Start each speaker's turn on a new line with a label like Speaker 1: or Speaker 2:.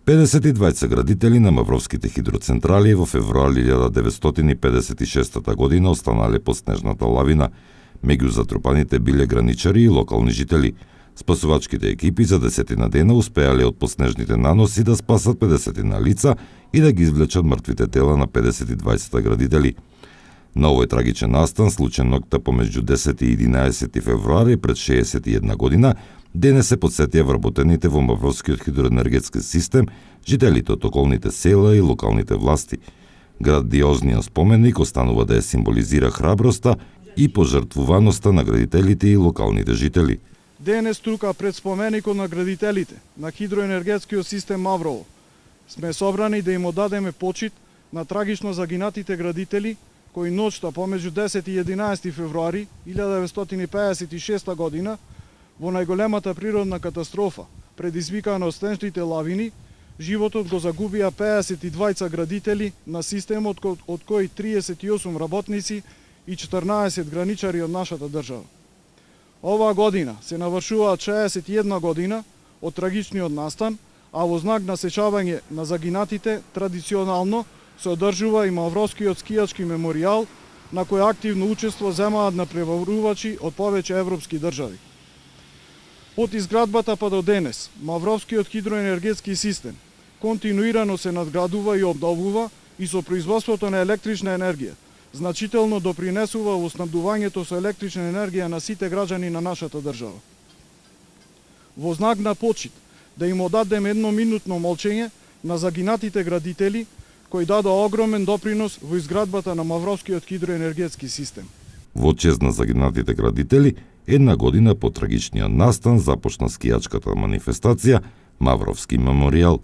Speaker 1: 52 градители на мавровските хидроцентрали во февруари 1956 година останале под снежната лавина. Меѓу затрупаните биле граничари и локални жители. Спасувачките екипи за 10 дена успеале од поснежните наноси да спасат 50 лица и да ги извлечат мртвите тела на 52 градители. На овој трагичен настан, случен ноќта помеѓу 10 и 11 февруари пред 61 година, денес се подсетија вработените во Мавровскиот хидроенергетски систем, жителите од околните села и локалните власти. Грандиозниот споменик останува да ја символизира храброста и пожртвуваноста на градителите и локалните жители.
Speaker 2: Денес тука пред споменикот на градителите на хидроенергетскиот систем Маврово сме собрани да им одадеме почит на трагично загинатите градители кои ноќта помеѓу 10 и 11 февруари 1956 година во најголемата природна катастрофа, предизвикана од снежните лавини, животот го загубија 52 градители на системот, од кои 38 работници и 14 граничари од нашата држава. Оваа година се навршуваат 61 година од трагичниот настан, а во знак на сечавање на загинатите традиционално се одржува и Мавровскиот скијачки меморијал, на кој активно учество земаат на преварувачи од повеќе европски држави. Од изградбата па до денес, Мавровскиот хидроенергетски систем континуирано се надградува и обновува и со производството на електрична енергија значително допринесува во снабдувањето со електрична енергија на сите граѓани на нашата држава. Во знак на почит да им одадеме едноминутно молчење на загинатите градители кои дадоа огромен допринос во изградбата на Мавровскиот хидроенергетски систем.
Speaker 1: Во чест на загинатите градители, една година по трагичниот настан започна скијачката манифестација Мавровски меморијал.